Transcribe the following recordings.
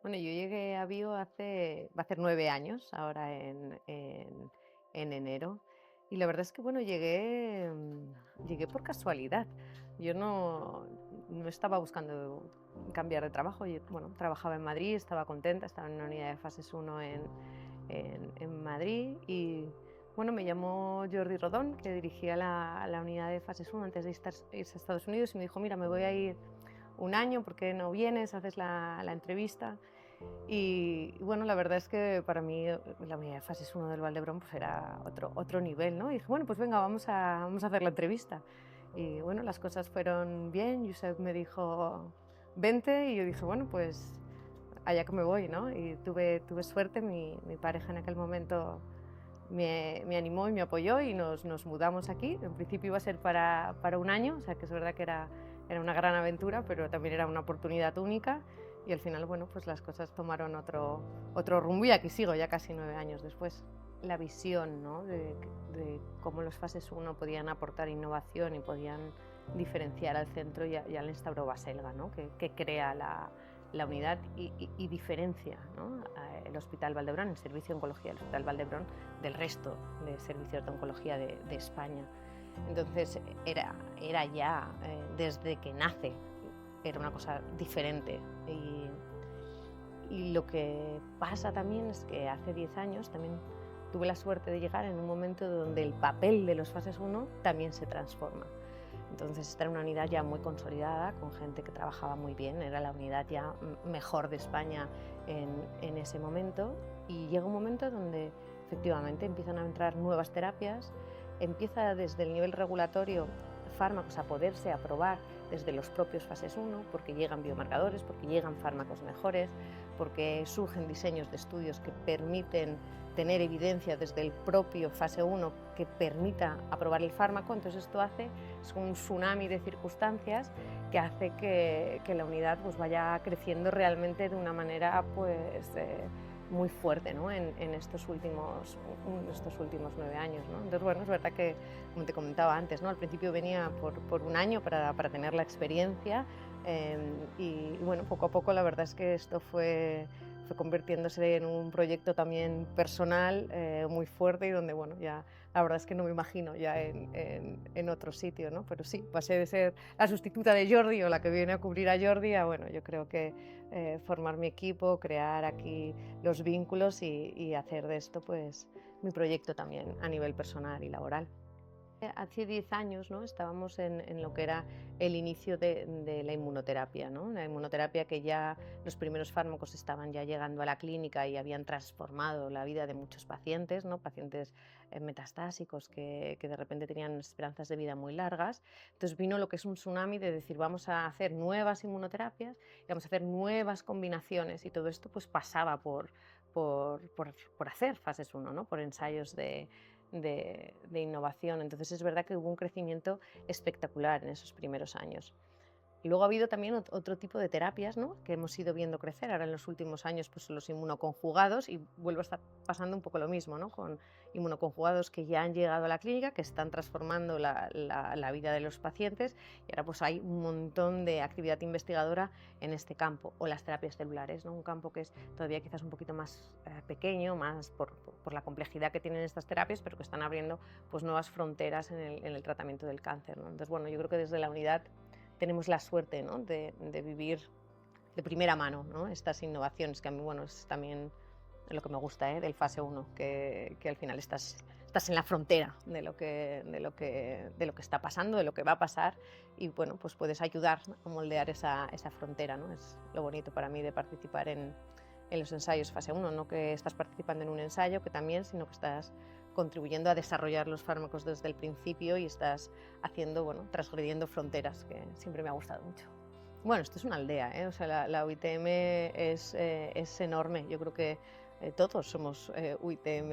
Bueno, yo llegué a Bio va a hacer 9 años, ahora en enero. Y la verdad es que, bueno, llegué por casualidad. Yo no estaba buscando cambiar de trabajo. Yo, bueno, trabajaba en Madrid, estaba contenta, estaba en una unidad de fases uno en Madrid. Y, bueno, me llamó Jordi Rodón, que dirigía la unidad de fases uno antes de irse a Estados Unidos, y me dijo, mira, me voy a ir un año, ¿por qué no vienes, haces la entrevista? Y bueno, la verdad es que para mí la unidad de fases uno del Valdebrón pues era otro nivel, ¿no? Y dije, bueno, pues venga, vamos a hacer la entrevista. Y bueno, las cosas fueron bien, Josep me dijo, vente, y yo dije, bueno, pues allá que me voy, ¿no? Y tuve suerte, mi pareja en aquel momento me animó y me apoyó y nos mudamos aquí. En principio iba a ser para un año, o sea que es verdad que era una gran aventura, pero también era una oportunidad única y al final, bueno, pues las cosas tomaron otro rumbo y aquí sigo ya casi 9 años después. La visión, ¿no? de cómo los fases uno podían aportar innovación y podían diferenciar al centro, ya la instauró Baselga, ¿no? que crea la unidad y diferencia, ¿no? El Hospital Valdebrón, el servicio de oncología del Hospital Valdebrón, del resto de servicios de oncología de España. Entonces era ya, desde que nace, era una cosa diferente. Y lo que pasa también es que hace 10 años también tuve la suerte de llegar en un momento donde el papel de los fases uno también se transforma. Entonces esta era una unidad ya muy consolidada, con gente que trabajaba muy bien, era la unidad ya mejor de España en ese momento, y llega un momento donde efectivamente empiezan a entrar nuevas terapias, empieza desde el nivel regulatorio fármacos a poderse aprobar desde los propios fases uno, porque llegan biomarcadores, porque llegan fármacos mejores, porque surgen diseños de estudios que permiten tener evidencia desde el propio fase uno que permita aprobar el fármaco. Entonces esto hace un tsunami de circunstancias que hace que la unidad pues vaya creciendo realmente de una manera muy fuerte, ¿no? en estos últimos 9 años, ¿no? Entonces, bueno, es verdad que, como te comentaba antes, ¿no? Al principio venía por un año para tener la experiencia, y bueno, poco a poco la verdad es que esto fue convirtiéndose en un proyecto también personal, muy fuerte, y donde, bueno, ya la verdad es que no me imagino ya en otro sitio, ¿no? Pero sí, pasé de ser la sustituta de Jordi o la que viene a cubrir a Jordi a, bueno, yo creo que formar mi equipo, crear aquí los vínculos y hacer de esto pues mi proyecto también a nivel personal y laboral. Hace 10 años, ¿no? Estábamos en lo que era el inicio de la inmunoterapia, ¿no? La inmunoterapia, que ya los primeros fármacos estaban ya llegando a la clínica y habían transformado la vida de muchos pacientes, ¿no? Pacientes metastásicos que de repente tenían esperanzas de vida muy largas. Entonces vino lo que es un tsunami de decir, vamos a hacer nuevas inmunoterapias y vamos a hacer nuevas combinaciones, y todo esto pues pasaba por hacer fases uno, ¿no? Por ensayos de innovación. Entonces es verdad que hubo un crecimiento espectacular en esos primeros años. Y luego ha habido también otro tipo de terapias, ¿no? Que hemos ido viendo crecer. Ahora en los últimos años pues los inmunoconjugados, y vuelve a estar pasando un poco lo mismo, ¿no? Con inmunoconjugados que ya han llegado a la clínica, que están transformando la vida de los pacientes, y ahora pues hay un montón de actividad investigadora en este campo. O las terapias celulares, ¿no? Un campo que es todavía quizás un poquito más pequeño, más por la complejidad que tienen estas terapias, pero que están abriendo pues nuevas fronteras en el tratamiento del cáncer, ¿no? Entonces, bueno, yo creo que desde la unidad tenemos la suerte, ¿no? de vivir de primera mano, ¿no? Estas innovaciones, que a mí, bueno, es también lo que me gusta, del fase uno, que al final estás en la frontera de lo que está pasando, de lo que va a pasar, y bueno, pues puedes ayudar a moldear esa frontera, ¿no? Es lo bonito para mí de participar en los ensayos fase uno, no que estás participando en un ensayo, que también, sino que estás contribuyendo a desarrollar los fármacos desde el principio y estás haciendo, bueno, transgrediendo fronteras, que siempre me ha gustado mucho. Bueno, esto es una aldea, ¿eh? O sea, la UITM es enorme. Yo creo que todos somos UITM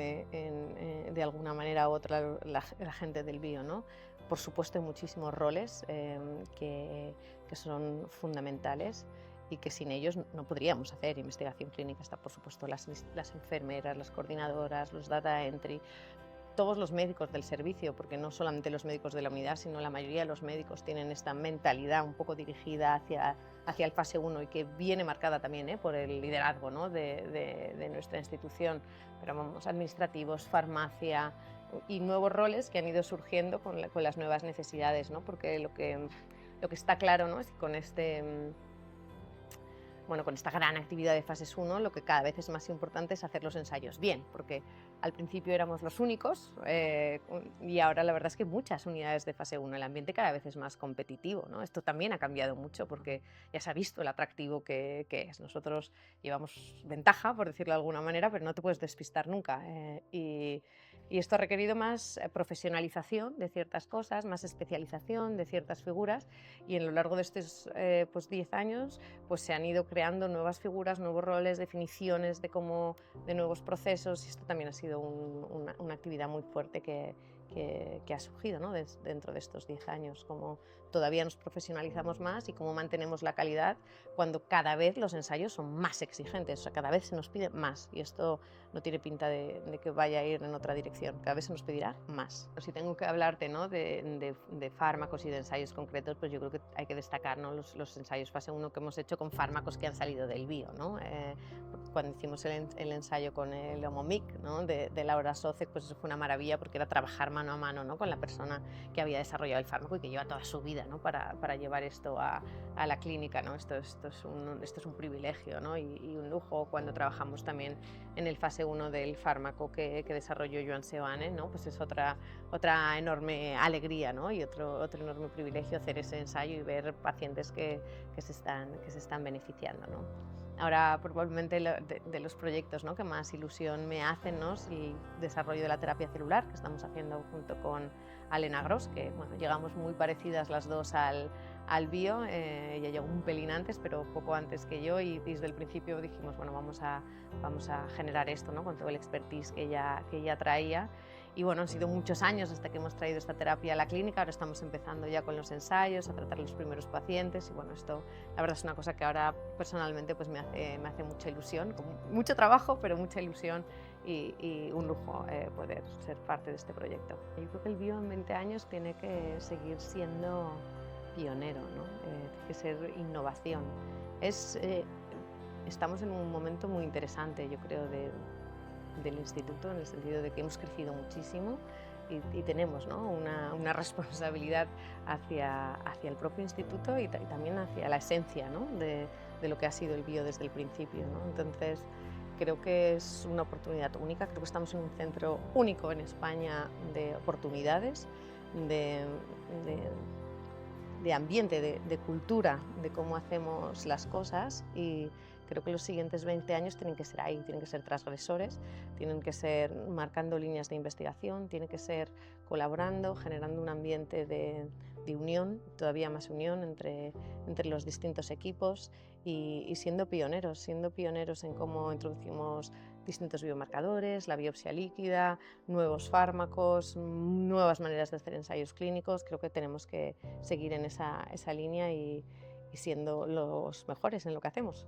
de alguna manera u otra, la gente del bio, ¿no? Por supuesto, hay muchísimos roles que son fundamentales y que sin ellos no podríamos hacer investigación clínica. Está, por supuesto, las enfermeras, las coordinadoras, los data entry, todos los médicos del servicio, porque no solamente los médicos de la unidad, sino la mayoría de los médicos tienen esta mentalidad un poco dirigida hacia el fase 1 y que viene marcada también por el liderazgo, ¿no? de nuestra institución, pero vamos, administrativos, farmacia y nuevos roles que han ido surgiendo con las nuevas necesidades, ¿no? Porque lo que está claro, ¿no? Es que con con esta gran actividad de fases 1, lo que cada vez es más importante es hacer los ensayos bien, porque al principio éramos los únicos y ahora la verdad es que muchas unidades de fase 1, el ambiente cada vez es más competitivo, ¿no? Esto también ha cambiado mucho porque ya se ha visto el atractivo que es. Nosotros llevamos ventaja, por decirlo de alguna manera, pero no te puedes despistar nunca. Y esto ha requerido más profesionalización de ciertas cosas, más especialización de ciertas figuras, y en lo largo de estos 10 años pues se han ido creando nuevas figuras, nuevos roles, definiciones de nuevos procesos, y esto también ha sido una actividad muy fuerte que ha surgido, ¿no? Dentro de estos 10 años, como todavía nos profesionalizamos más y cómo mantenemos la calidad cuando cada vez los ensayos son más exigentes, o sea, cada vez se nos pide más, y esto no tiene pinta de que vaya a ir en otra dirección, cada vez se nos pedirá más. Si tengo que hablarte, ¿no? de fármacos y de ensayos concretos, pues yo creo que hay que destacar, ¿no? los ensayos fase 1 que hemos hecho con fármacos que han salido del bio, ¿no? Cuando hicimos el ensayo con el Omomic, ¿no? de Laura Socek, pues eso fue una maravilla porque era trabajar mano a mano, ¿no? con la persona que había desarrollado el fármaco y que lleva toda su vida, ¿no? para llevar esto a la clínica, ¿no? Esto es un privilegio, ¿no? y un lujo. Cuando trabajamos también en el fase 1 del fármaco que desarrolló Joan Seoane, ¿no? Pues es otra enorme alegría, ¿no? y otro enorme privilegio hacer ese ensayo y ver pacientes que se están beneficiando, ¿no? Ahora probablemente de los proyectos, ¿no? que más ilusión me hacen, ¿no? es el desarrollo de la terapia celular que estamos haciendo junto con Alena Gross, que bueno, llegamos muy parecidas las dos al bio. Ella llegó un pelín antes, pero poco antes que yo, y desde el principio dijimos, bueno, vamos a generar esto, ¿no? con todo el expertise que ella traía. Y bueno, han sido muchos años hasta que hemos traído esta terapia a la clínica. Ahora estamos empezando ya con los ensayos, a tratar los primeros pacientes, y bueno, esto la verdad es una cosa que ahora personalmente pues me hace mucha ilusión, con mucho trabajo, pero mucha ilusión, y un lujo poder ser parte de este proyecto. Yo creo que el bio en 20 años tiene que seguir siendo pionero, ¿no? Tiene que ser innovación. Estamos en un momento muy interesante, yo creo, del instituto, en el sentido de que hemos crecido muchísimo y tenemos, ¿no? una responsabilidad hacia el propio instituto y también hacia la esencia, ¿no? de lo que ha sido el bio desde el principio, ¿no? Entonces creo que es una oportunidad única, creo que estamos en un centro único en España de oportunidades, de ambiente, de cultura, de cómo hacemos las cosas, y creo que los siguientes 20 años tienen que ser ahí, tienen que ser transgresores, tienen que ser marcando líneas de investigación, tienen que ser colaborando, generando un ambiente de unión, todavía más unión entre los distintos equipos, y siendo pioneros en cómo introducimos distintos biomarcadores, la biopsia líquida, nuevos fármacos, nuevas maneras de hacer ensayos clínicos. Creo que tenemos que seguir en esa línea y siendo los mejores en lo que hacemos.